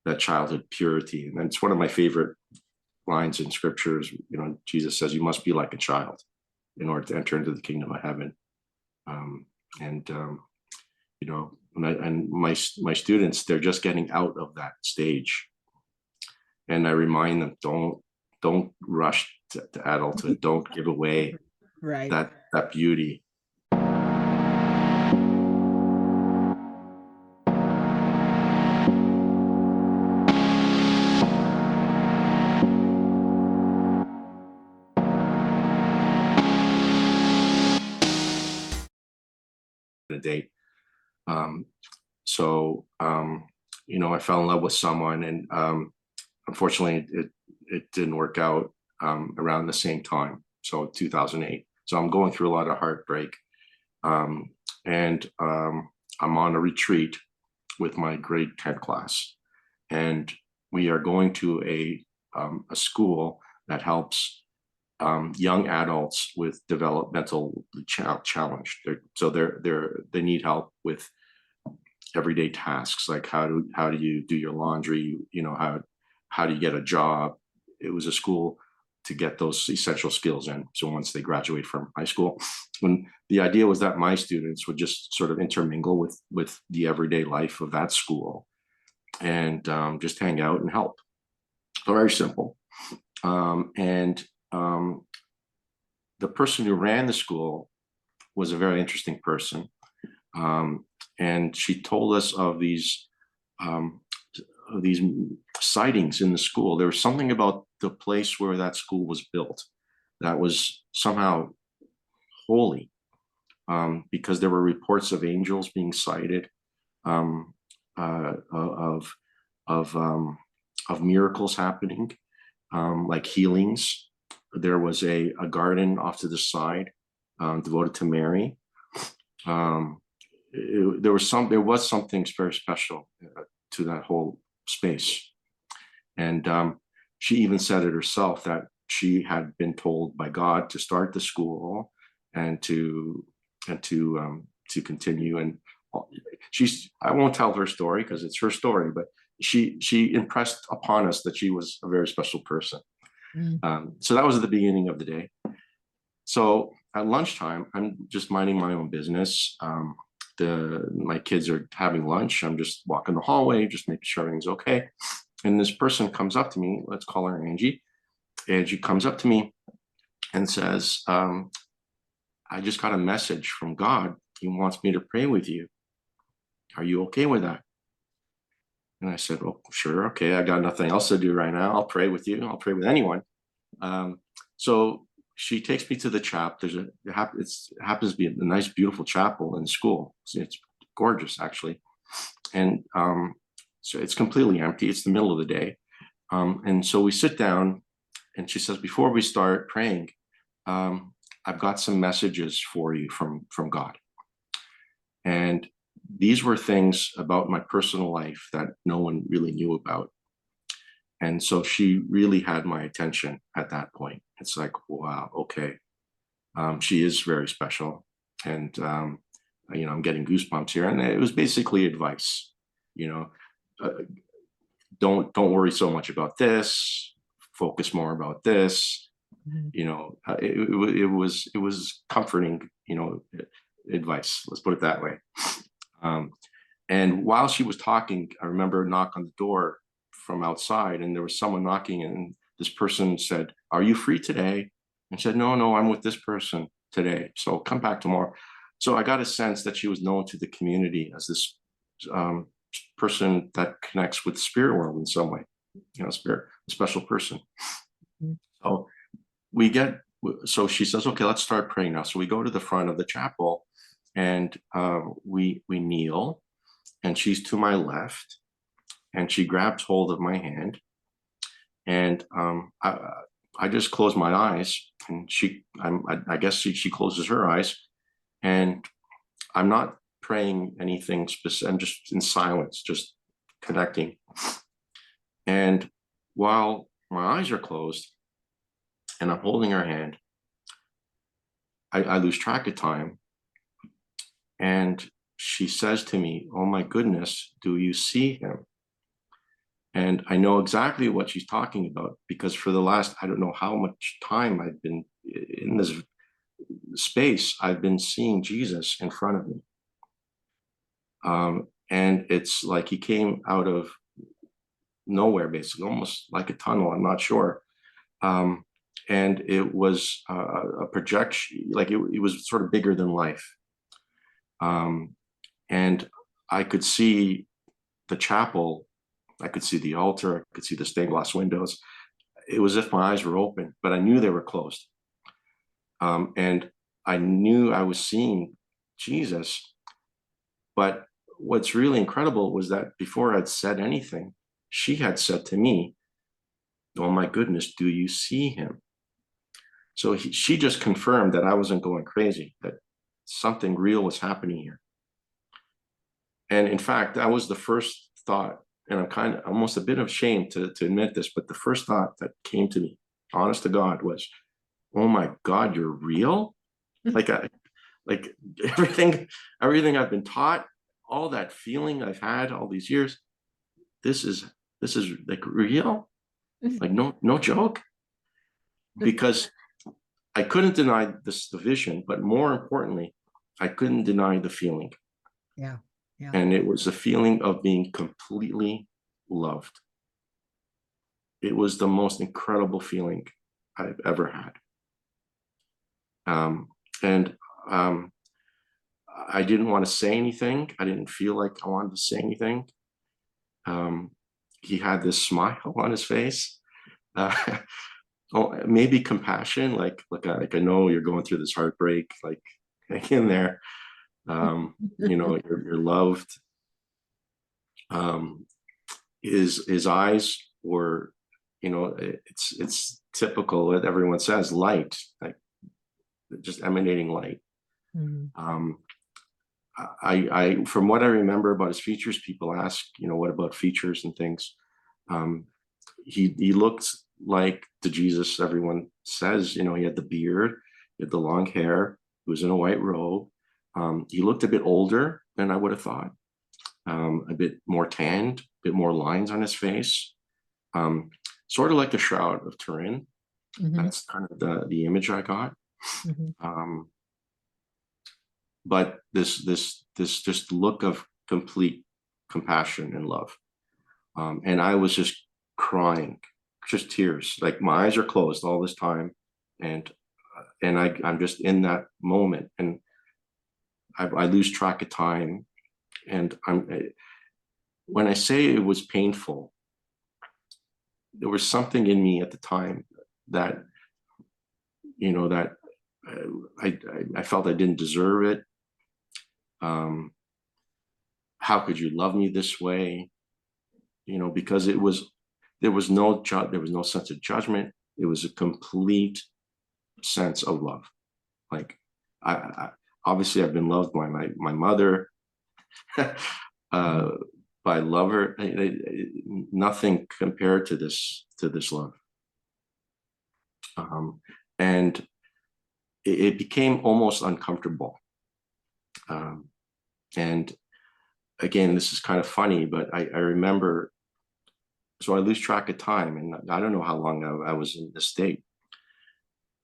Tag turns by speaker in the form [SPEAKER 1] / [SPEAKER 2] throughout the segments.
[SPEAKER 1] that childhood purity. And it's one of my favorite lines in scriptures. You know, Jesus says, you must be like a child in order to enter into the kingdom of heaven. You know, and my students, they're just getting out of that stage. And I remind them, don't rush to adulthood. Don't give away
[SPEAKER 2] Right.
[SPEAKER 1] that beauty. A date. You know, I fell in love with someone, and unfortunately it didn't work out around the same time, so 2008. So I'm going through a lot of heartbreak, and I'm on a retreat with my grade 10 class, and we are going to a school that helps young adults with developmental challenge. They need help with everyday tasks, like how do you do your laundry, you know, how do you get a job. It was a school to get those essential skills in. So once they graduate from high school, when the idea was that my students would just sort of intermingle with the everyday life of that school and just hang out and help. So very simple. The person who ran the school was a very interesting person. And she told us of these sightings in the school. There was something about the place where that school was built that was somehow holy, because there were reports of angels being sighted, of miracles happening, like healings. There was a garden off to the side devoted to Mary. There was something very special to that whole space. And she even said it herself, that she had been told by God to start the school and to continue. And I won't tell her story because it's her story, but she impressed upon us that she was a very special person. So that was at the beginning of the day. So at lunchtime, I'm just minding my own business. My kids are having lunch. I'm just walking the hallway, just making sure everything's okay. And this person comes up to me. Let's call her Angie. Angie comes up to me and says, I just got a message from God. He wants me to pray with you. Are you okay with that? And I said, well, sure. Okay. I got nothing else to do right now. I'll pray with you. I'll pray with anyone. So she takes me to the chapel. It happens to be a nice, beautiful chapel in the school. It's gorgeous, actually. And so it's completely empty. It's the middle of the day. And so we sit down, and she says, before we start praying, I've got some messages for you from God. And these were things about my personal life that no one really knew about. And so she really had my attention at that point. It's like, wow, okay. She is very special. And, you know, I'm getting goosebumps here. And it was basically advice, you know, don't worry so much about this, focus more about this. You know, it was comforting, you know, advice, let's put it that way. And while she was talking, I remember a knock on the door from outside, and there was someone knocking, and this person said, are you free today? And said, no, I'm with this person today, so come back tomorrow. So I got a sense that she was known to the community as this person that connects with the spirit world in some way, you know, a special person. So so she says, okay, let's start praying now. So we go to the front of the chapel, and we kneel, and she's to my left, and she grabs hold of my hand, and I just close my eyes, and I guess she closes her eyes, and I'm not praying anything specific. I'm just in silence, just connecting. And while my eyes are closed and I'm holding her hand, I lose track of time. And she says to me, oh my goodness, do you see him? And I know exactly what she's talking about, because for the last, I don't know how much time I've been in this space, I've been seeing Jesus in front of me. And it's like he came out of nowhere, basically, almost like a tunnel. I'm not sure. And it was a projection, like it was sort of bigger than life. And I could see the chapel, I could see the altar, I could see the stained glass windows. It was as if my eyes were open, but I knew they were closed. And I knew I was seeing Jesus. But what's really incredible was that before I'd said anything, she had said to me, "Oh my goodness, do you see him?" So she just confirmed that I wasn't going crazy, that something real was happening here. And in fact, that was the first thought, and I'm kind of almost a bit ashamed to admit this, but the first thought that came to me, honest to God, was, "Oh my God, you're real?" Like everything I've been taught, all that feeling I've had all these years, this is like real, like no joke. Because I couldn't deny the vision, but more importantly, I couldn't deny the feeling.
[SPEAKER 2] Yeah. Yeah.
[SPEAKER 1] And it was a feeling of being completely loved. It was the most incredible feeling I've ever had. And I didn't want to say anything. I didn't feel like I wanted to say anything. He had this smile on his face. Maybe compassion, like I know you're going through this heartbreak, like hang in there. You're loved. His eyes were, it's typical that everyone says light, like just emanating light. Mm-hmm. I from what I remember about his features, people ask, what about features and things? He looked like the Jesus everyone says. He had the beard, he had the long hair, he was in a white robe. He looked a bit older than I would have thought, a bit more tanned, a bit more lines on his face, sort of like the Shroud of Turin. Mm-hmm. That's kind of the image I got. Mm-hmm. But this just look of complete compassion and love. And I was just crying, just tears, like my eyes are closed all this time. And I'm just in that moment, and I lose track of time. And when I say it was painful, there was something in me at the time that, that I felt I didn't deserve it. How could you love me this way? Because there was no sense of judgment. It was a complete sense of love. Like I obviously I've been loved by my mother, by lover. Nothing compared to this love. And it became almost uncomfortable. And again, this is kind of funny, but I remember, so I lose track of time, and I don't know how long I was in this state.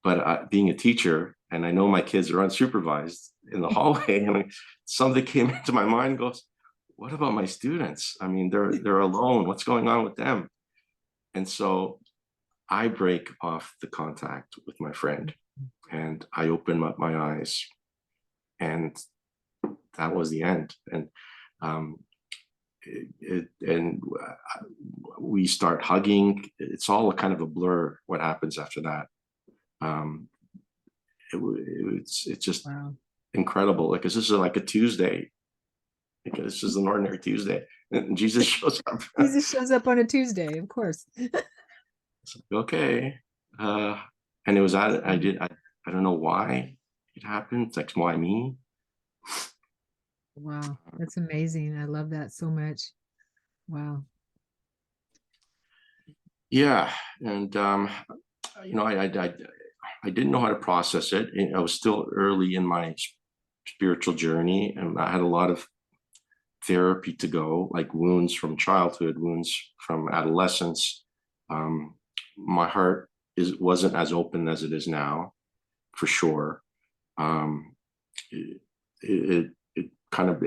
[SPEAKER 1] But being a teacher, and I know my kids are unsupervised in the hallway, and something came into my mind, goes, what about my students? I mean, they're alone. What's going on with them? And so I break off the contact with my friend, and I open up my eyes, and that was the end. And we start hugging. It's all kind of a blur what happens after that. It's just wow. Incredible. Like, this is like a Tuesday. Like, this is an ordinary Tuesday, and Jesus shows up.
[SPEAKER 2] Jesus shows up on a Tuesday, of course.
[SPEAKER 1] It's like, okay. And it was I don't know why it happened. It's like, why me?
[SPEAKER 2] Wow, that's amazing. I love that so much. Wow.
[SPEAKER 1] Yeah, and I didn't know how to process it. I was still early in my spiritual journey, and I had a lot of therapy to go, like wounds from childhood, wounds from adolescence. My heart wasn't as open as it is now, for sure. It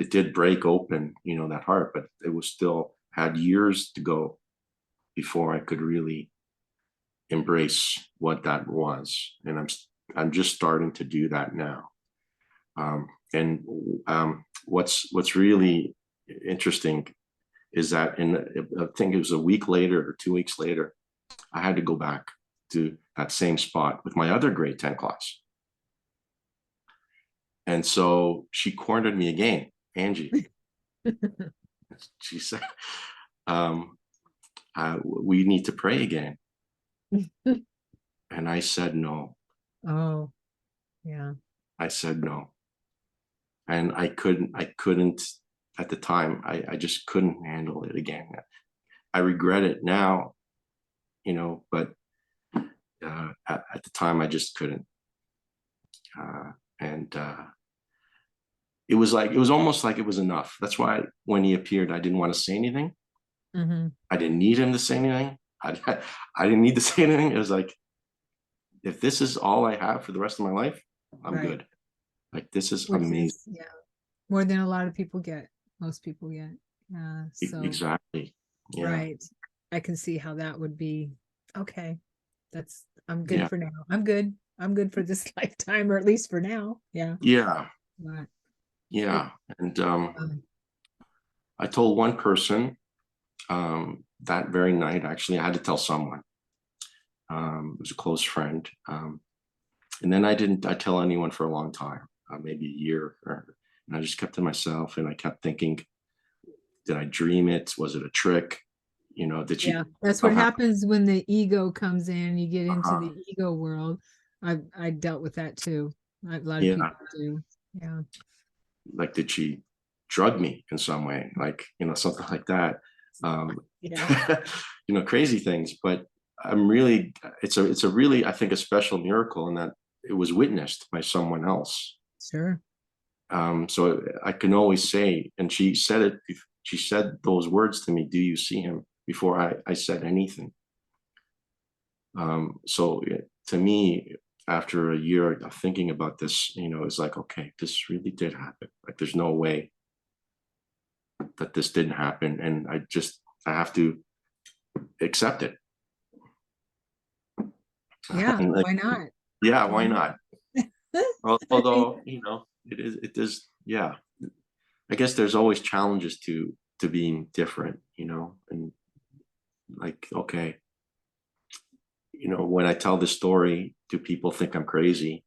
[SPEAKER 1] did break open, that heart, but it was still had years to go before I could really embrace what that was. And I'm just starting to do that now. What's really interesting is that I think it was a week later or 2 weeks later, I had to go back to that same spot with my other grade 10 class. And so she cornered me again, Angie. She said, we need to pray again. And I said no.
[SPEAKER 2] Oh, yeah.
[SPEAKER 1] I said no. And I couldn't at the time, I just couldn't handle it again. I regret it now, but at the time I just couldn't. It was almost like it was enough. That's why when he appeared, I didn't want to say anything.
[SPEAKER 2] Mm-hmm.
[SPEAKER 1] I didn't need him to say anything. I didn't need to say anything. It was like, if this is all I have for the rest of my life, I'm good. Like, this is amazing.
[SPEAKER 2] Yeah. More than a lot of people get. Most people get.
[SPEAKER 1] Exactly. Yeah.
[SPEAKER 2] Right. I can see how that would be. Okay. I'm good for now. I'm good for this lifetime, or at least for now. Yeah.
[SPEAKER 1] Yeah.
[SPEAKER 2] Right.
[SPEAKER 1] Yeah. And I told one person that very night, actually, I had to tell someone. It was a close friend. And then I didn't tell anyone for a long time, maybe a year. And I just kept to myself, and I kept thinking, did I dream it? Was it a trick? Did she?
[SPEAKER 2] Yeah, that's what happens when the ego comes in. You get into the ego world. I dealt with that too. A lot of people do. Yeah. Like,
[SPEAKER 1] did she drug me in some way? Like, something like that. Crazy things. But it's a really, I think, a special miracle in that it was witnessed by someone else.
[SPEAKER 2] Sure.
[SPEAKER 1] So I can always say, and she said those words to me, do you see him, before I said anything. To me, after a year of thinking about this, it's like, okay, this really did happen. Like, there's no way that this didn't happen. And I have to accept it.
[SPEAKER 2] Yeah. Why not?
[SPEAKER 1] Yeah. Why not? Although, it is. Yeah. I guess there's always challenges to being different, and like, okay, when I tell this story, do people think I'm crazy?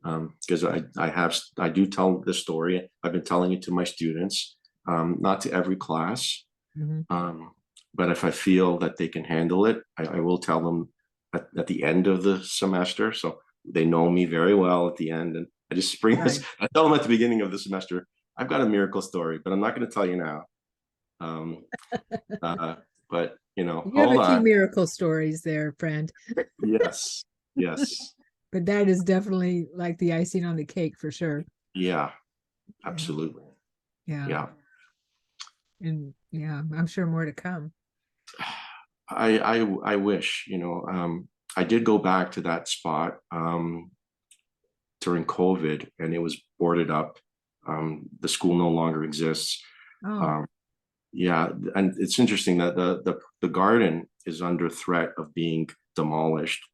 [SPEAKER 1] Because I do tell this story. I've been telling it to my students, not to every class.
[SPEAKER 2] Mm-hmm.
[SPEAKER 1] But if I feel that they can handle it, I will tell them at the end of the semester. So they know me very well at the end. And I just bring this, I tell them at the beginning of the semester, I've got a miracle story, but I'm not going to tell you now. But you
[SPEAKER 2] have a few miracle stories there, friend.
[SPEAKER 1] Yes.
[SPEAKER 2] But that is definitely like the icing on the cake, for sure.
[SPEAKER 1] Yeah, absolutely.
[SPEAKER 2] Yeah. And I'm sure more to come.
[SPEAKER 1] I wish, I did go back to that spot during COVID, and it was boarded up. The school no longer exists.
[SPEAKER 2] Oh.
[SPEAKER 1] Yeah, and it's interesting that the garden is under threat of being demolished.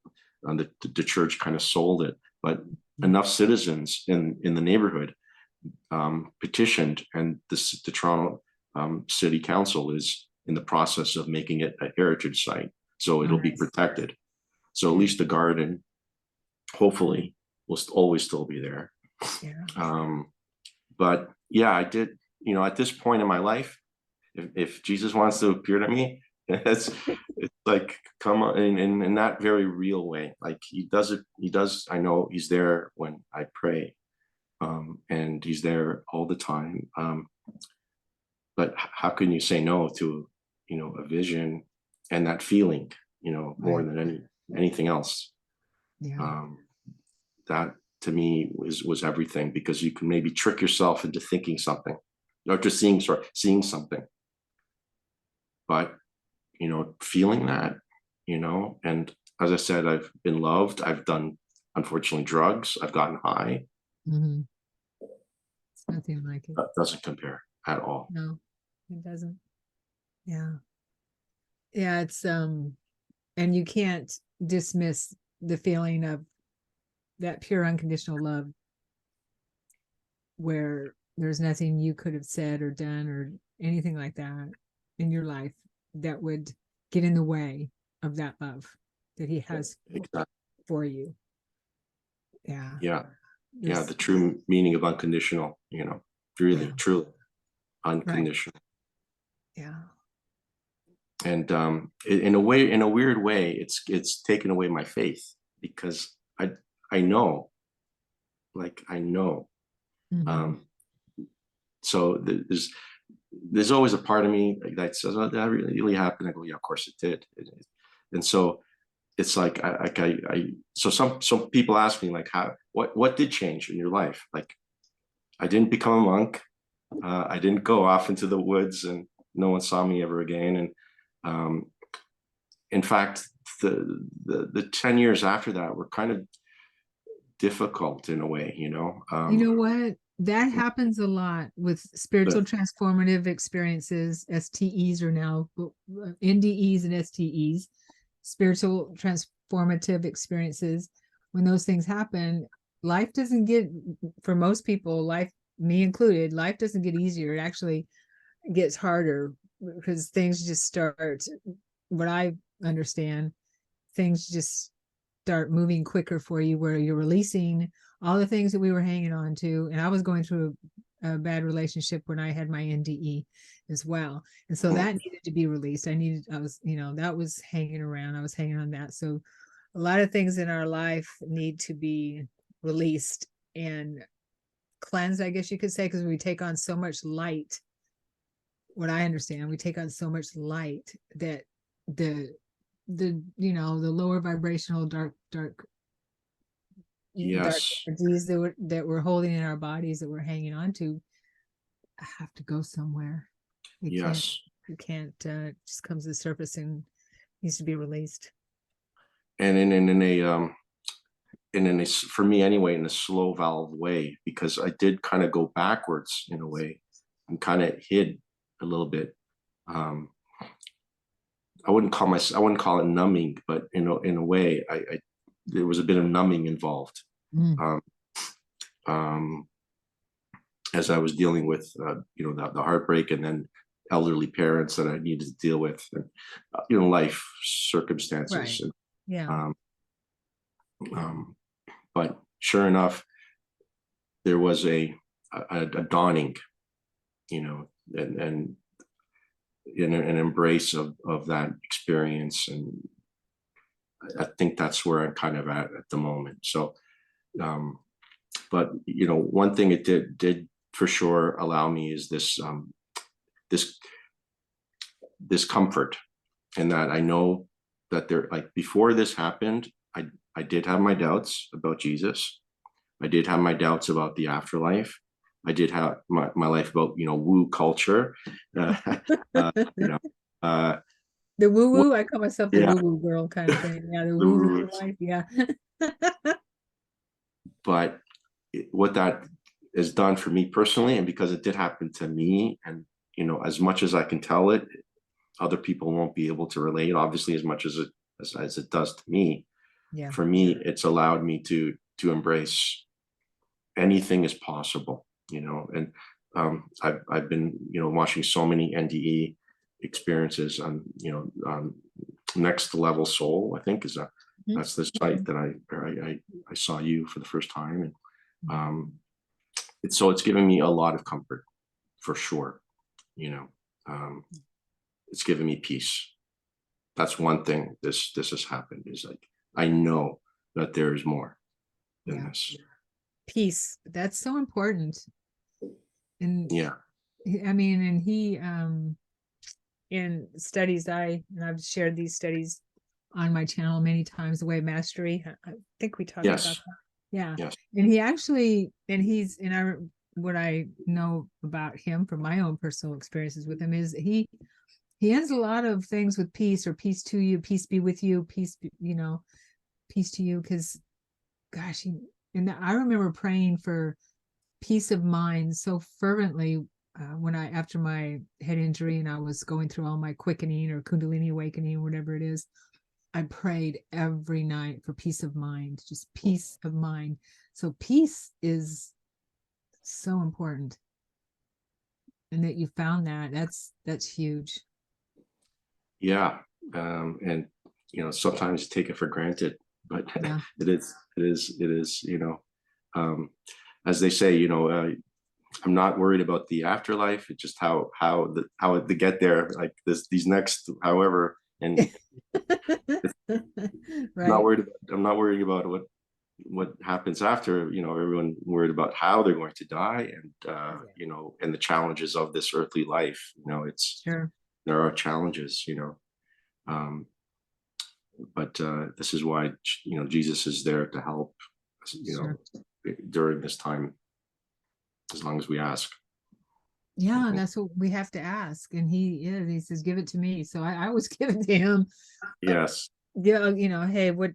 [SPEAKER 1] The church kind of sold it, but enough citizens in the neighborhood petitioned, and the Toronto City Council is in the process of making it a heritage site, so it'll be protected. So at least the garden, hopefully, will always still be there. Yeah. But yeah, I did. At this point in my life, if Jesus wants to appear to me, it's like, come on, in that very real way. Like, he does. I know he's there when I pray, and he's there all the time. But how can you say no to, a vision and that feeling, more than anything else? Yeah. That to me was everything, because you can maybe trick yourself into thinking something, or just seeing something. But, feeling that, and as I said, I've been loved. I've done, unfortunately, drugs. I've gotten high.
[SPEAKER 2] Mm-hmm. It's nothing like it.
[SPEAKER 1] That doesn't compare at all.
[SPEAKER 2] No, it doesn't. Yeah. Yeah, it's and you can't dismiss the feeling of that pure unconditional love where there's nothing you could have said or done or anything like that in your life that would get in the way of that love that he has for you. Yeah.
[SPEAKER 1] Yeah, the true meaning of unconditional, really, truly unconditional.
[SPEAKER 2] Right. Yeah.
[SPEAKER 1] And in a weird way, it's taken away my faith, because I know.
[SPEAKER 2] Mm-hmm.
[SPEAKER 1] So there's always a part of me that says, "Oh, that really happened." I go, "Yeah, of course it did." And so it's like so some people ask me, like, what did change in your life? Like, I didn't become a monk. I didn't go off into the woods and no one saw me ever again. And in fact, the 10 years after that were kind of difficult in a way,
[SPEAKER 2] You know what? That happens a lot with spiritual transformative experiences. STEs are now NDEs and STEs, spiritual transformative experiences. When those things happen, life doesn't get, for most people, life, me included, life doesn't get easier. It actually gets harder because things just start, what I understand, things just start moving quicker for you, where you're releasing all the things that we were hanging on to. And I was going through a bad relationship when I had my NDE as well. And so that needed to be released. That was hanging around. I was hanging on that. So a lot of things in our life need to be released and cleansed, I guess you could say, because we take on so much light. What I understand, we take on so much light that the lower vibrational dark energies that we're holding in our bodies, that we're hanging on to, have to go somewhere. You can't just comes to the surface and needs to be released.
[SPEAKER 1] And in a for me anyway, in a slow valve way, because I did kind of go backwards in a way and kind of hid a little bit. I wouldn't call it numbing, but in a way, there was a bit of numbing involved. As I was dealing with the heartbreak, and then elderly parents that I needed to deal with, and life circumstances.
[SPEAKER 2] Right. Yeah.
[SPEAKER 1] But sure enough, there was a dawning, and an embrace of that experience. And I think that's where I'm kind of at the moment. So, but one thing it did for sure allow me is this comfort, and that I know that before this happened, I did have my doubts about Jesus. I did have my doubts about the afterlife. I did have my life about woo culture.
[SPEAKER 2] The woo woo. I call myself the woo woo girl kind of thing. Yeah, the woo woo life. Yeah.
[SPEAKER 1] But what that has done for me personally, and because it did happen to me, and as much as I can tell it, other people won't be able to relate, obviously, as much as it does to me.
[SPEAKER 2] Yeah.
[SPEAKER 1] For me, it's allowed me to embrace anything is possible, and I've been watching so many NDE experiences on Next Level Soul, I think that's the site that I saw you for the first time, and it's given me a lot of comfort, for sure. It's given me peace. That's one thing this has happened, is like, I know that there is more than this.
[SPEAKER 2] Peace. That's so important. And
[SPEAKER 1] yeah,
[SPEAKER 2] I mean, and he in studies, I've shared these studies on my channel many times, the Way of Mastery. I think we talked about that. Yeah.
[SPEAKER 1] Yes.
[SPEAKER 2] And he actually, and he's, and what I know about him from my own personal experiences with him is he ends a lot of things with peace, or peace to you, peace be with you, peace be, peace to you. Because gosh, and I remember praying for peace of mind so fervently when after my head injury and I was going through all my quickening or kundalini awakening or whatever it is, I prayed every night for peace of mind, just peace of mind. So peace is so important, and that you found that's huge.
[SPEAKER 1] Yeah. And sometimes you take it for granted, but
[SPEAKER 2] Yeah.
[SPEAKER 1] it is, as they say, I'm not worried about the afterlife. It's just how to get there, like these next, however, and
[SPEAKER 2] Right.
[SPEAKER 1] I'm not worried about what happens after. Everyone worried about how they're going to die, and and the challenges of this earthly life. It's
[SPEAKER 2] Sure.
[SPEAKER 1] There are challenges, but this is why Jesus is there to help,
[SPEAKER 2] Sure.
[SPEAKER 1] during this time, as long as we ask.
[SPEAKER 2] Yeah, that's what we have to ask. And he says, give it to me. So I always give it to him.
[SPEAKER 1] Yes.
[SPEAKER 2] Yeah, hey, what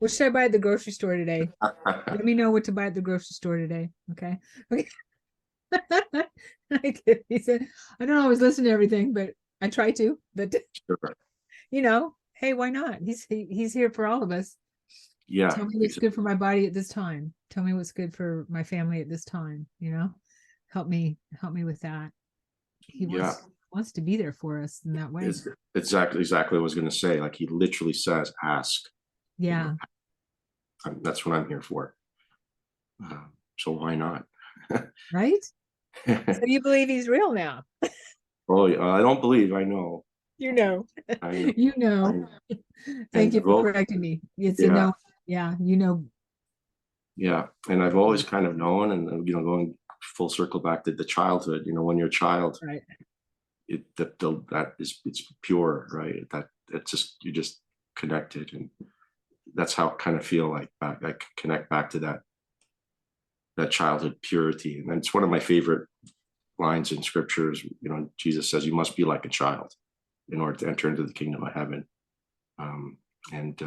[SPEAKER 2] should I buy at the grocery store today? Let me know what to buy at the grocery store today. Okay. Okay. He said, I don't always listen to everything, but I try to. But
[SPEAKER 1] Sure.
[SPEAKER 2] Hey, why not? He's here for all of us.
[SPEAKER 1] Yeah.
[SPEAKER 2] Tell me what's good for my body at this time. Tell me what's good for my family at this time. Help me with that. He
[SPEAKER 1] Yeah.
[SPEAKER 2] wants to be there for us in that way.
[SPEAKER 1] It's exactly what I was going to say. Like, he literally says, ask.
[SPEAKER 2] Yeah.
[SPEAKER 1] That's what I'm here for. So why not?
[SPEAKER 2] Right? So you believe he's real now?
[SPEAKER 1] Oh, I don't believe. I know.
[SPEAKER 2] You know.
[SPEAKER 1] I know.
[SPEAKER 2] You know.
[SPEAKER 1] I know.
[SPEAKER 2] Thank
[SPEAKER 1] And
[SPEAKER 2] you for correcting me. It's a
[SPEAKER 1] yeah,
[SPEAKER 2] no. Yeah,
[SPEAKER 1] yeah. And I've always kind of known, and going full circle back to the childhood. When you're a child,
[SPEAKER 2] right.
[SPEAKER 1] it's pure, right? It's just, you're just connected, and that's how I kind of feel like back. I connect back to that childhood purity, and it's one of my favorite lines in scriptures. Jesus says, "You must be like a child in order to enter into the kingdom of heaven." And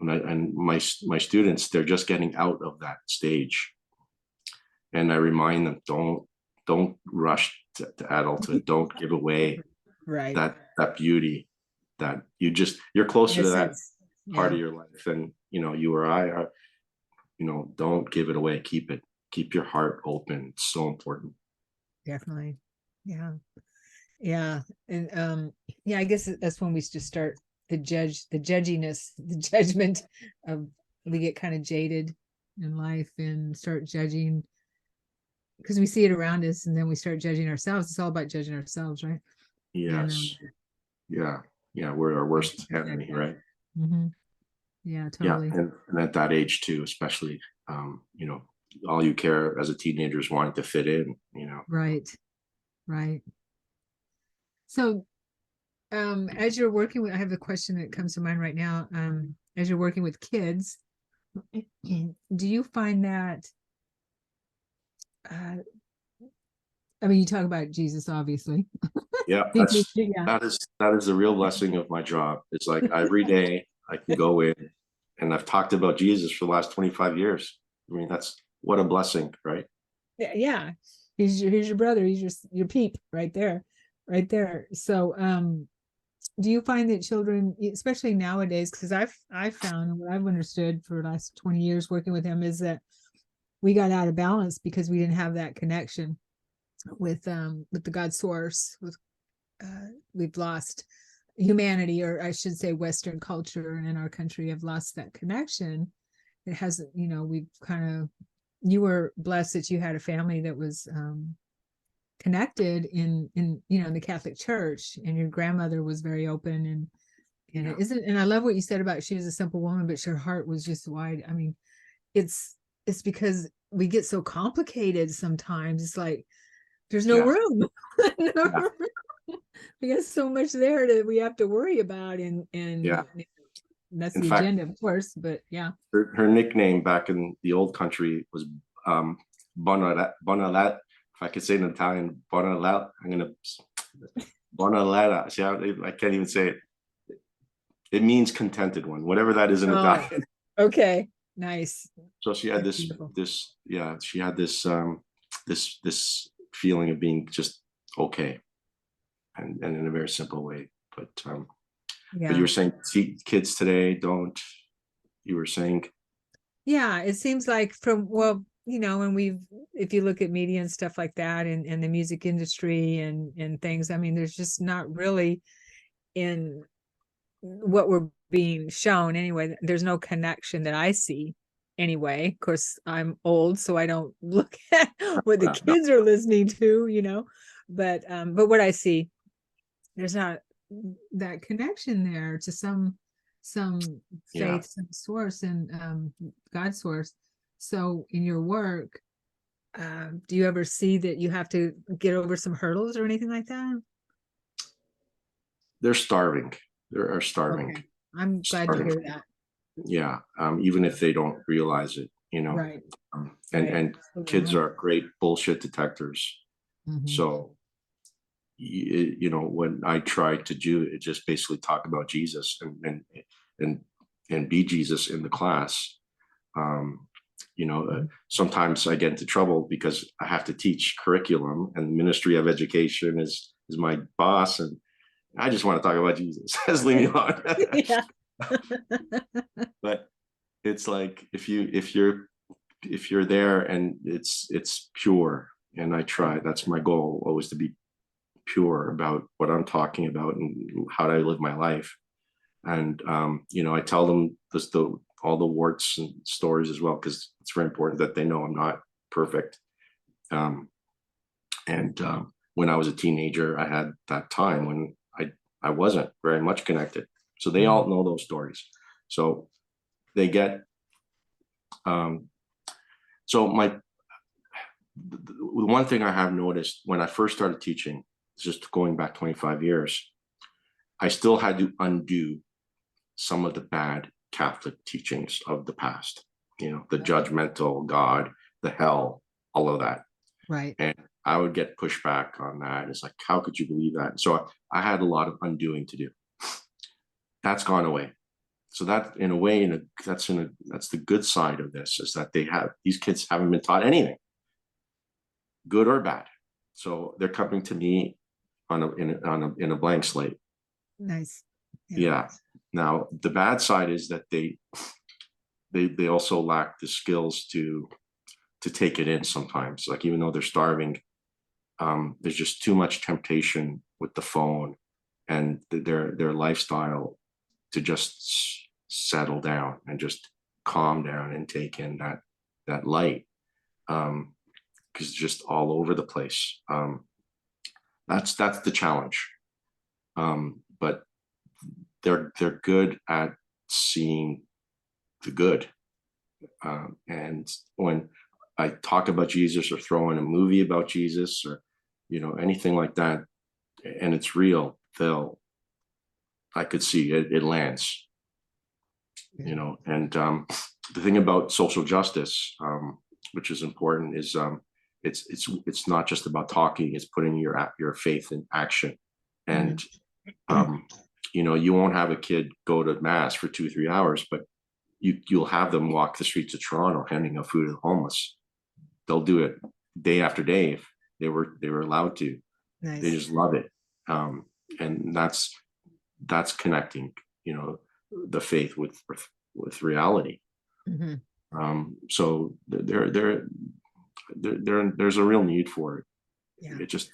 [SPEAKER 1] and my students, they're just getting out of that stage, and I remind them, don't rush to adulthood. Don't give away
[SPEAKER 2] Right.
[SPEAKER 1] that beauty, that you're closer to that part
[SPEAKER 2] Yeah.
[SPEAKER 1] of your life than you or I are. Don't give it away. Keep your heart open. It's so important.
[SPEAKER 2] Definitely. Yeah. Yeah. And I guess that's when we just start the judginess, the judgment of, we get kind of jaded in life and start judging because we see it around us, and then we start judging ourselves. It's all about judging ourselves, right?
[SPEAKER 1] Yes. Yeah. Yeah. We're our worst enemy, right?
[SPEAKER 2] Mm-hmm. Yeah,
[SPEAKER 1] Yeah.
[SPEAKER 2] totally.
[SPEAKER 1] And at that age too, especially, all you care as a teenager is wanting to fit in,
[SPEAKER 2] Right. So as you're working with, I have a question that comes to mind right now. As you're working with kids, do you find that you talk about Jesus, obviously.
[SPEAKER 1] Yeah, that is the real blessing of my job. It's like every day I can go in, and I've talked about Jesus for the last 25 years. I mean, that's what a blessing, right?
[SPEAKER 2] Yeah. He's your brother. He's your peep right there. So do you find that children, especially nowadays, because I've found, what I've understood for the last 20 years working with him, is that we got out of balance because we didn't have that connection with the God source. We've lost humanity, or I should say Western culture, and in our country have lost that connection. It hasn't, we've kind of, you were blessed that you had a family that was connected in the Catholic Church, and your grandmother was very open, and it isn't, and I love what you said about, she was a simple woman, but her heart was just wide. I mean, it's because we get so complicated sometimes. It's like there's no room. We got so much there that we have to worry about, and that's the agenda, of course. But yeah,
[SPEAKER 1] her nickname back in the old country was Bonaletta. If I could say it in Italian, bonaletta, I'm gonna bonaletta. See, I can't even say it. It means contented one, whatever that is in Italian.
[SPEAKER 2] Okay, nice.
[SPEAKER 1] So she had
[SPEAKER 2] That's
[SPEAKER 1] this
[SPEAKER 2] beautiful.
[SPEAKER 1] she had this feeling of being just okay, and in a very simple way. But you were saying kids today don't. You were saying.
[SPEAKER 2] Yeah, it seems like when if you look at media and stuff like that, and the music industry and things, I mean, there's just not really in what we're being shown anyway. There's no connection that I see anyway. Of course, I'm old, so I don't look at what the kids are listening to, but what I see, there's not that connection there to some faith, some source, and God source. So in your work, do you ever see that you have to get over some hurdles or anything like that?
[SPEAKER 1] They're starving. They are starving.
[SPEAKER 2] Okay. I'm glad to hear that.
[SPEAKER 1] Yeah. Even if they don't realize it,
[SPEAKER 2] Right.
[SPEAKER 1] And kids are great bullshit detectors. So, when I try to do it, just basically talk about Jesus and be Jesus in the class. Sometimes I get into trouble because I have to teach curriculum, and the Ministry of Education is my boss, and I just want to talk about Jesus. Just leave me alone.
[SPEAKER 2] Yeah.
[SPEAKER 1] But it's like if you're there and it's pure, and I try. That's my goal, always to be pure about what I'm talking about and how do I live my life. And I tell them all the warts and stories as well, because it's very important that they know I'm not perfect. When I was a teenager, I had that time when I wasn't very much connected. So they all know those stories. So they get. The one thing I have noticed when I first started teaching, just going back 25 years, I still had to undo some of the bad Catholic teachings of the past, the judgmental God, the hell, all of that.
[SPEAKER 2] Right.
[SPEAKER 1] And I would get pushback on that. It's like, how could you believe that? So I had a lot of undoing to do. That's gone away. So that, in a way, that's the good side of this, is that these kids haven't been taught anything, good or bad. So they're coming to me in a blank slate.
[SPEAKER 2] Nice.
[SPEAKER 1] Yeah. Now the bad side is that they also lack the skills to take it in sometimes. Like, even though they're starving, there's just too much temptation with the phone and their lifestyle to just settle down and just calm down and take in that light, because it's just all over the place. That's the challenge. But they're good at seeing the good. And when I talk about Jesus, or throw in a movie about Jesus, or anything like that, and it's real, I could see it lands. And the thing about social justice, which is important, is it's not just about talking; it's putting your faith in action. And you won't have a kid go to mass for 2-3 hours, but you'll have them walk the streets of Toronto handing out food to the homeless. They'll do it day after day if they were allowed to. Nice. They just love it, and that's connecting, the faith with reality. So there's a real need for it. Yeah. It just,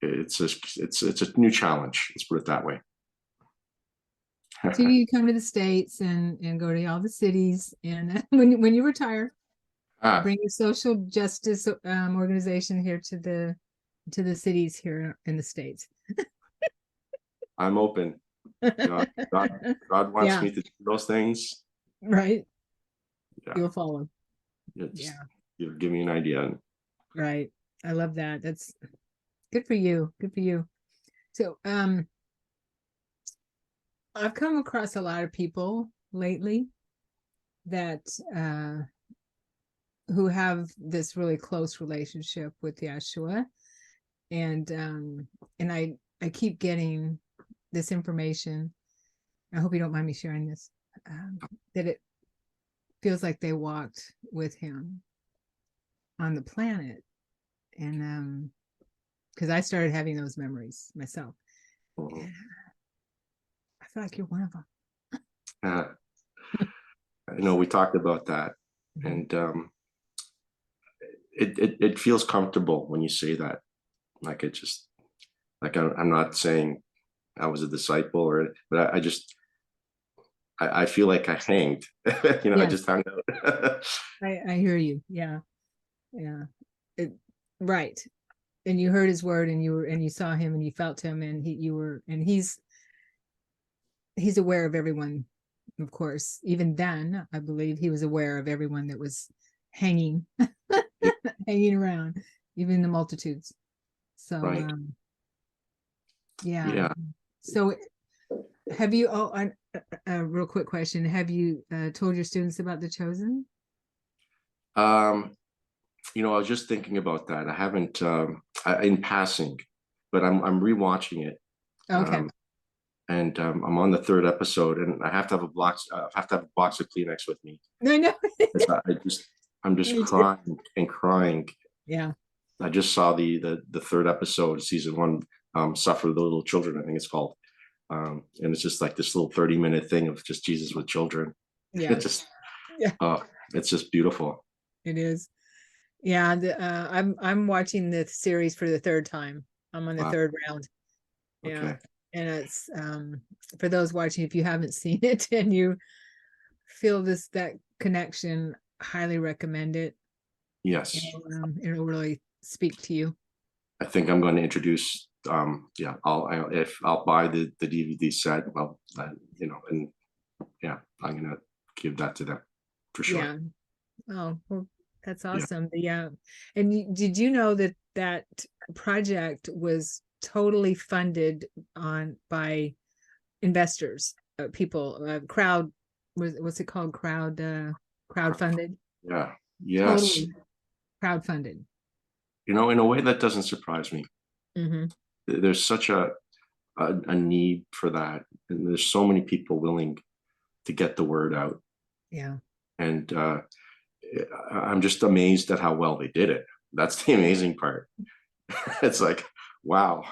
[SPEAKER 1] it's a new challenge. Let's put it that way.
[SPEAKER 2] So you come to the States and go to all the cities, and when you retire, bring your social justice organization here to the cities here in the States.
[SPEAKER 1] I'm open. God wants me to do those things.
[SPEAKER 2] Right. Yeah. You'll follow.
[SPEAKER 1] You'll give me an idea.
[SPEAKER 2] Right. I love that. That's good for you. Good for you. So, I've come across a lot of people lately that who have this really close relationship with Yeshua, and I keep getting this information. I hope you don't mind me sharing this. That it feels like they walked with him on the planet, and because I started having those memories myself.
[SPEAKER 1] Mhm.
[SPEAKER 2] I feel like you're one of them.
[SPEAKER 1] I know we talked about that, and it feels comfortable when you say that. Like it just, like I'm not saying I was a disciple, but I just I feel like I hanged. I
[SPEAKER 2] Yes,
[SPEAKER 1] just hung out.
[SPEAKER 2] I hear you. Yeah, right. And you heard his word, and you saw him, and you felt him, and he's aware of everyone. Of course, even then, I believe he was aware of everyone that was hanging, hanging around, even the multitudes. So,
[SPEAKER 1] Right.
[SPEAKER 2] yeah.
[SPEAKER 1] Yeah.
[SPEAKER 2] So, have you? Oh, a real quick question: have you told your students about the chosen?
[SPEAKER 1] I was just thinking about that. I haven't in passing, but I'm rewatching it.
[SPEAKER 2] Okay.
[SPEAKER 1] And I'm on the third episode, and I have to have a box of Kleenex with me.
[SPEAKER 2] No, no.
[SPEAKER 1] I'm just
[SPEAKER 2] Me too.
[SPEAKER 1] crying and crying.
[SPEAKER 2] Yeah.
[SPEAKER 1] I just saw the third episode, season one, Suffer the Little Children, I think it's called. And it's just like this little 30-minute thing of just Jesus with children.
[SPEAKER 2] Yeah.
[SPEAKER 1] It's just,
[SPEAKER 2] Yeah.
[SPEAKER 1] it's just beautiful.
[SPEAKER 2] It is. Yeah. I'm watching the series for the third time. I'm on the
[SPEAKER 1] Wow.
[SPEAKER 2] third round. Yeah.
[SPEAKER 1] Okay.
[SPEAKER 2] And it's for those watching, if you haven't seen it and you feel that connection, highly recommend it.
[SPEAKER 1] Yes.
[SPEAKER 2] It'll really speak to you.
[SPEAKER 1] I think I'm going to introduce. Yeah, I'll buy the DVD set. Well, and yeah, I'm going to give that to them for sure.
[SPEAKER 2] Yeah. Oh, well, that's
[SPEAKER 1] Yeah.
[SPEAKER 2] awesome. Yeah. And did you know that project was totally funded by investors, people, what's it called? Crowdfunded?
[SPEAKER 1] Yeah. Yes.
[SPEAKER 2] Totally crowdfunded.
[SPEAKER 1] In a way that doesn't surprise me.
[SPEAKER 2] Mm-hmm.
[SPEAKER 1] There's such a need for that, and there's so many people willing to get the word out.
[SPEAKER 2] Yeah.
[SPEAKER 1] And I'm just amazed at how well they did it. That's the amazing part. It's like, wow,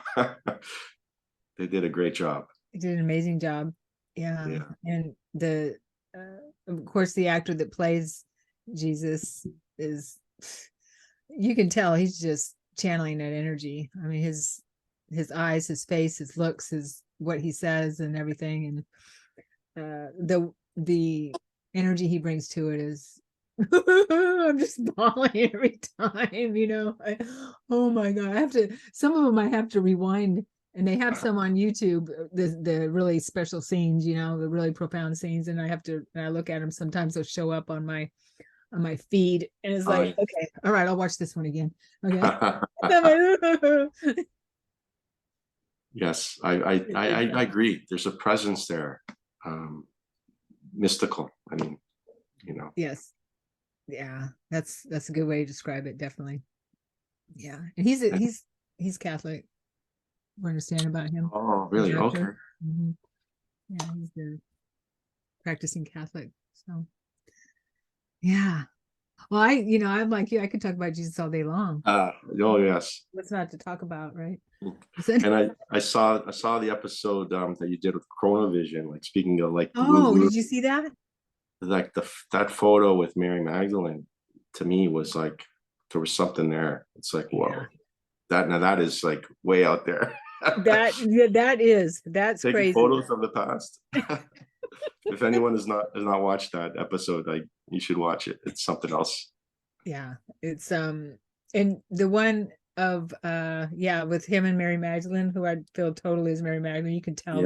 [SPEAKER 1] they did a great job.
[SPEAKER 2] They did an amazing job. Yeah.
[SPEAKER 1] Yeah.
[SPEAKER 2] And of course, the actor that plays Jesus you can tell he's just channeling that energy. I mean, his eyes, his face, his looks, what he says and everything. And the energy he brings to it is I'm just bawling every time. Oh my God. Some of them I have to rewind, and they have some on YouTube, the really special scenes, the really profound scenes. And I look at them, sometimes they'll show up on my feed, and it's like, okay, all right, I'll watch this one again. Okay.
[SPEAKER 1] Yes, I agree. There's a presence there, mystical. I mean,
[SPEAKER 2] Yes. Yeah, that's a good way to describe it. Definitely. Yeah, and he's Catholic. We understand about him.
[SPEAKER 1] Oh, really? Okay.
[SPEAKER 2] Mm-hmm. Yeah, he's the practicing Catholic. So, yeah. Well, I'm like you. I could talk about Jesus all day long.
[SPEAKER 1] Oh yes.
[SPEAKER 2] What's not to talk about, right?
[SPEAKER 1] And I saw the episode that you did with Chronovision. Like, speaking of like,
[SPEAKER 2] oh, did you see that?
[SPEAKER 1] Like that photo with Mary Magdalene, to me was like there was something there. It's like, whoa, that is like way out there.
[SPEAKER 2] That's
[SPEAKER 1] Taking
[SPEAKER 2] crazy.
[SPEAKER 1] photos of the past. If anyone has not watched that episode, you should watch it. It's something else.
[SPEAKER 2] Yeah, it's and the one of with him and Mary Magdalene, who I feel totally is Mary Magdalene. You can tell.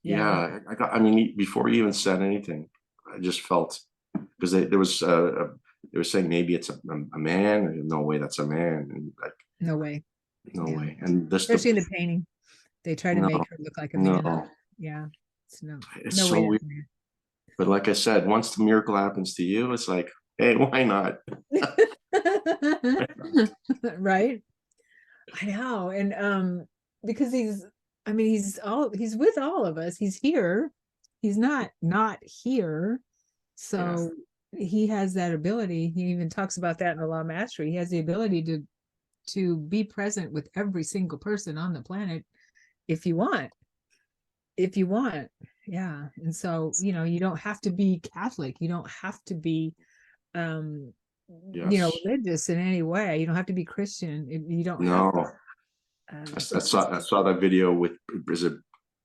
[SPEAKER 1] Yeah. I mean, before he even said anything, I just felt, because they were saying maybe it's a man. No way, that's a man. And like,
[SPEAKER 2] no way.
[SPEAKER 1] And
[SPEAKER 2] especially in the painting, they try to make her look like a man. Yeah,
[SPEAKER 1] it's so weird. But like I said, once the miracle happens to you, it's like, hey, why not?
[SPEAKER 2] Right. I know. And because he's with all of us. He's here. He's not here. So he has that ability. He even talks about that in the Law of Mastery. He has the ability to be present with every single person on the planet if you want. If you want. Yeah. And so, you don't have to be Catholic. You don't have to be
[SPEAKER 1] Yes.
[SPEAKER 2] religious in any way. You don't have to be Christian. You don't have
[SPEAKER 1] No.
[SPEAKER 2] to,
[SPEAKER 1] I saw that video with, is it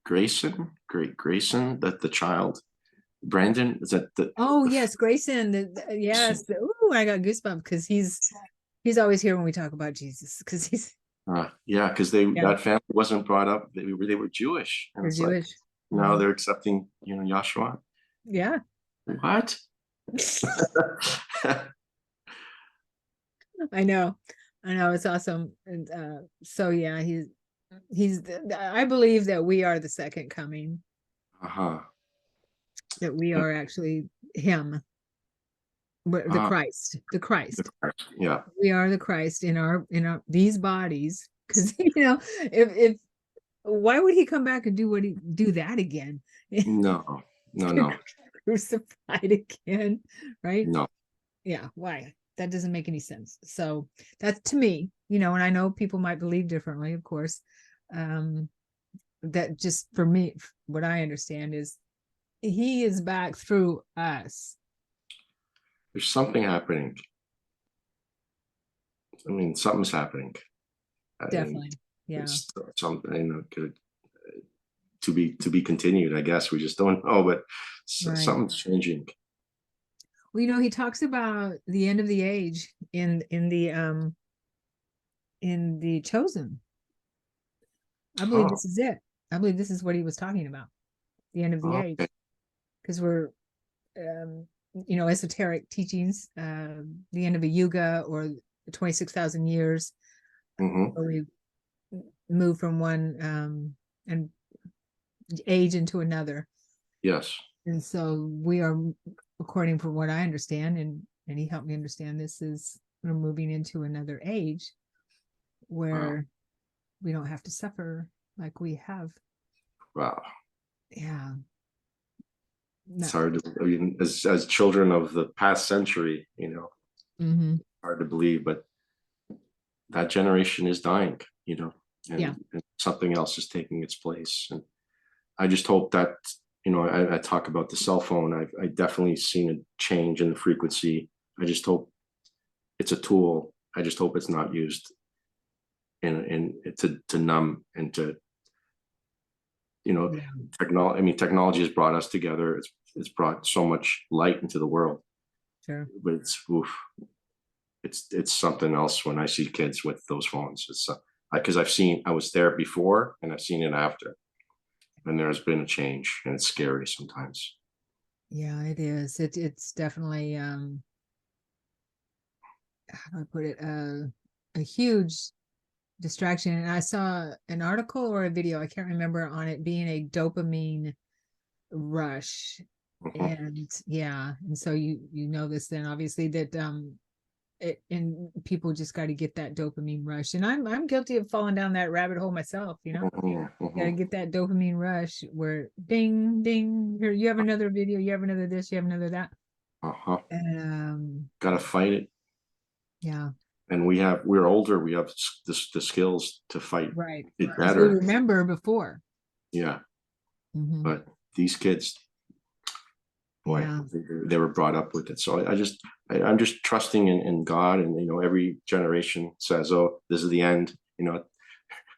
[SPEAKER 1] Grayson? Grayson, that the child, Brandon, is that the?
[SPEAKER 2] oh yes, Grayson. Yes. Ooh, I got goosebumps because he's always here when we talk about Jesus because he's
[SPEAKER 1] Yeah, because that family wasn't brought up. They were Jewish, and
[SPEAKER 2] they're
[SPEAKER 1] it's
[SPEAKER 2] Jewish.
[SPEAKER 1] like now they're accepting, Yeshua.
[SPEAKER 2] Yeah.
[SPEAKER 1] What?
[SPEAKER 2] I know. It's awesome. And so yeah, I believe that we are the second coming, that we are actually him, the Christ,
[SPEAKER 1] Yeah.
[SPEAKER 2] we are the Christ in our these bodies. Because if why would he come back and do that again?
[SPEAKER 1] No.
[SPEAKER 2] Crucified again, right?
[SPEAKER 1] No.
[SPEAKER 2] Yeah, why? That doesn't make any sense. So that's, to me, and I know people might believe differently, of course. That just, for me, what I understand is he is back through us.
[SPEAKER 1] There's something happening. I mean, something's happening.
[SPEAKER 2] Definitely. Yeah.
[SPEAKER 1] It's something to be continued, I guess. We just don't know, but
[SPEAKER 2] Right.
[SPEAKER 1] something's changing.
[SPEAKER 2] Well, he talks about the end of the age in the Chosen. I believe this is it. I believe this is what he was talking about. The end of the age. Because we're esoteric teachings, the end of a yuga, or 26,000 years, where we move from one and age into another.
[SPEAKER 1] Yes.
[SPEAKER 2] And so we are, according from what I understand, and he helped me understand, this is, we're moving into another age where we don't have to suffer like we have.
[SPEAKER 1] Wow.
[SPEAKER 2] Yeah.
[SPEAKER 1] It's hard to, I mean, as children of the past century, hard to believe, but that generation is dying, and something else is taking its place. And I just hope that, I talk about the cell phone. I definitely seen a change in the frequency. I just hope it's a tool. I just hope it's not used to numb and to, technology. I mean, technology has brought us together. It's brought so much light into the world.
[SPEAKER 2] Sure.
[SPEAKER 1] But it's something else when I see kids with those phones. It's because I was there before and I've seen it after, and there's been a change, and it's scary sometimes.
[SPEAKER 2] Yeah, it is. It's definitely how do I put it, a huge distraction. And I saw an article or a video, I can't remember, on it being a dopamine rush. And and so you know this then, obviously, that and people just got to get that dopamine rush. And I'm guilty of falling down that rabbit hole myself, got to get that dopamine rush where ding ding, here, you have another video, you have another this, you have another that. And
[SPEAKER 1] got to fight it.
[SPEAKER 2] Yeah.
[SPEAKER 1] And we're older, we have the skills to fight it better.
[SPEAKER 2] We remember before.
[SPEAKER 1] Yeah. But these kids, boy, they were brought up with it. So I'm just trusting in God. And every generation says, oh, this is the end.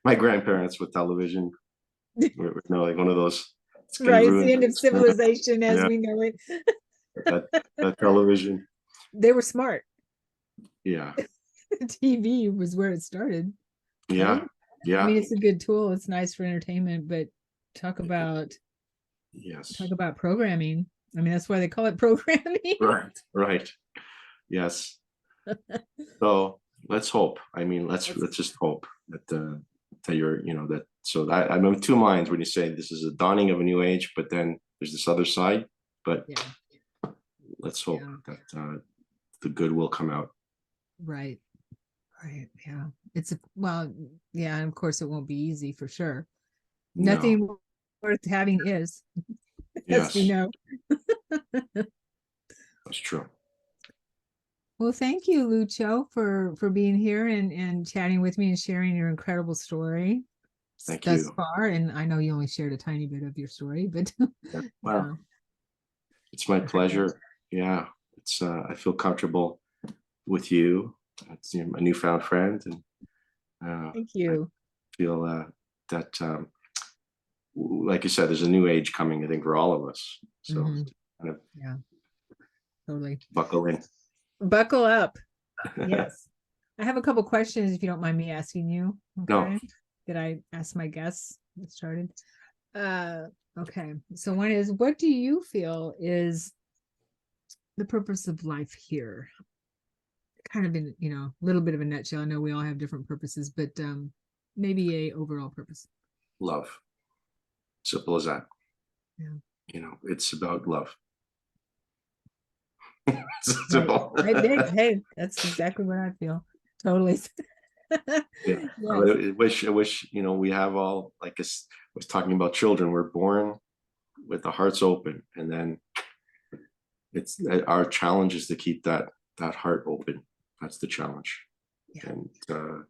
[SPEAKER 1] My grandparents with television, like one of those,
[SPEAKER 2] it's the end of civilization as we know it.
[SPEAKER 1] that television,
[SPEAKER 2] they were smart.
[SPEAKER 1] Yeah.
[SPEAKER 2] TV was where it started.
[SPEAKER 1] Yeah.
[SPEAKER 2] Right? I mean, it's a good tool. It's nice for entertainment, but talk about programming. I mean, that's why they call it programming.
[SPEAKER 1] Right. Yes. So let's hope. I mean, let's just hope that you're, I'm in two minds when you say this is a dawning of a new age, but then there's this other side. but
[SPEAKER 2] Yeah.
[SPEAKER 1] let's hope
[SPEAKER 2] Yeah.
[SPEAKER 1] that the good will come out.
[SPEAKER 2] Right. Right. Yeah. Well, yeah, and of course it won't be easy for sure.
[SPEAKER 1] No.
[SPEAKER 2] Nothing worth having is, as
[SPEAKER 1] Yes,
[SPEAKER 2] we know.
[SPEAKER 1] that's true.
[SPEAKER 2] Well, thank you, Lucio, for being here and chatting with me and sharing your incredible story
[SPEAKER 1] Thank
[SPEAKER 2] thus
[SPEAKER 1] you.
[SPEAKER 2] far. And I know you only shared a tiny bit of your story, but
[SPEAKER 1] Yeah.
[SPEAKER 2] yeah.
[SPEAKER 1] Well, it's my pleasure. Yeah, it's I feel comfortable with you. It's my newfound friend, and
[SPEAKER 2] Thank
[SPEAKER 1] I
[SPEAKER 2] you.
[SPEAKER 1] feel that like you said, there's a new age coming, I think, for all of us. So kind of
[SPEAKER 2] Yeah, totally.
[SPEAKER 1] buckle in.
[SPEAKER 2] Buckle up. Yes. I have a couple questions if you don't mind me asking you.
[SPEAKER 1] No.
[SPEAKER 2] Okay. Did I ask my guests get started? Okay. So one is, what do you feel is the purpose of life here? Kind of in, a little bit of a nutshell. I know we all have different purposes, but maybe a overall purpose.
[SPEAKER 1] Love. Simple as that.
[SPEAKER 2] Yeah.
[SPEAKER 1] It's about love.
[SPEAKER 2] Simple. Right. Hey, that's exactly what I feel. Totally.
[SPEAKER 1] Yeah.
[SPEAKER 2] Yes.
[SPEAKER 1] I wish, we have all, like I was talking about children, we're born with the hearts open, and then it's our challenge is to keep that heart open. That's the challenge.
[SPEAKER 2] Yeah.
[SPEAKER 1] And to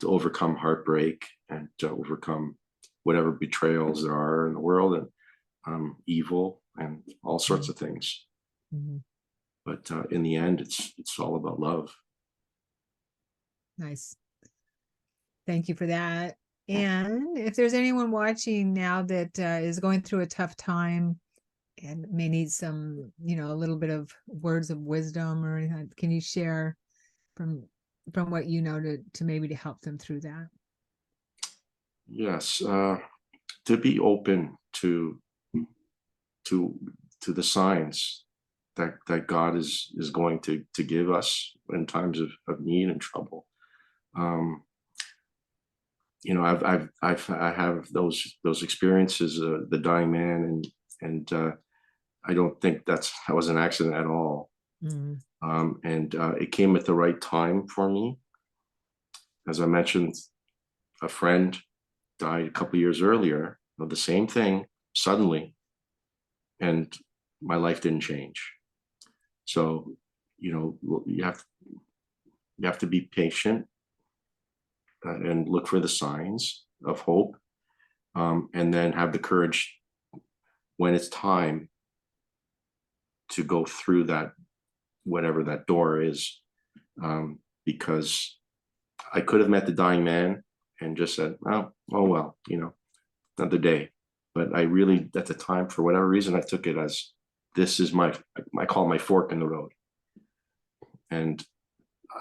[SPEAKER 1] overcome heartbreak and to overcome whatever betrayals there are in the world, and evil and all sorts of things. But in the end, it's all about love.
[SPEAKER 2] Nice. Thank you for that. And if there's anyone watching now that is going through a tough time and may need some, a little bit of words of wisdom or anything, can you share from what you know to maybe to help them through that?
[SPEAKER 1] Yes, to be open to the signs that God is going to give us in times of need and trouble. I have those experiences, the dying man, and I don't think that was an accident at all. And it came at the right time for me. As I mentioned, a friend died a couple years earlier of the same thing suddenly, and my life didn't change. So, you have to be patient and look for the signs of hope, and then have the courage when it's time to go through that, whatever that door is, because I could have met the dying man and just said, oh well, another day. But I really, at the time, for whatever reason, I took it as, this is I call it my fork in the road. And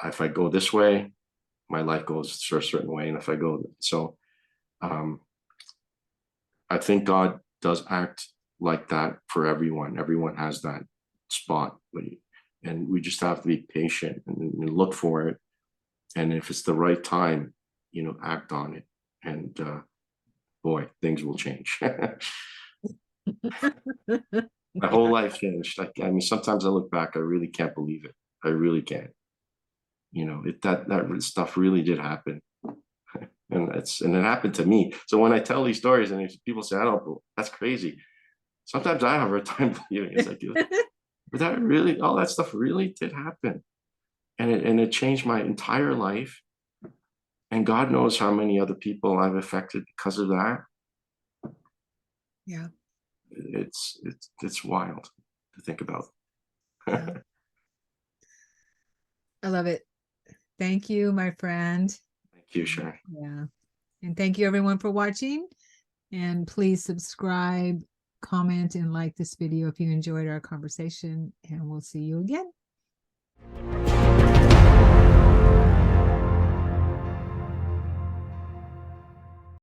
[SPEAKER 1] if I go this way, my life goes a certain way. And if I go, so I think God does act like that for everyone. Everyone has that spot. And we just have to be patient and look for it. And if it's the right time, act on it. And boy, things will change. My whole life changed. Sometimes I look back, I really can't believe it. I really can't. That stuff really did happen. And it happened to me. So when I tell these stories and people say, that's crazy. Sometimes I have a time believing it's like, but that really, all that stuff really did happen. And it changed my entire life. And God knows how many other people I've affected because of that.
[SPEAKER 2] Yeah.
[SPEAKER 1] It's wild to think about.
[SPEAKER 2] Yeah. I love it. Thank you, my friend.
[SPEAKER 1] Thank you, Sharon.
[SPEAKER 2] Yeah. And thank you everyone for watching. And please subscribe, comment, and like this video if you enjoyed our conversation. And we'll see you again.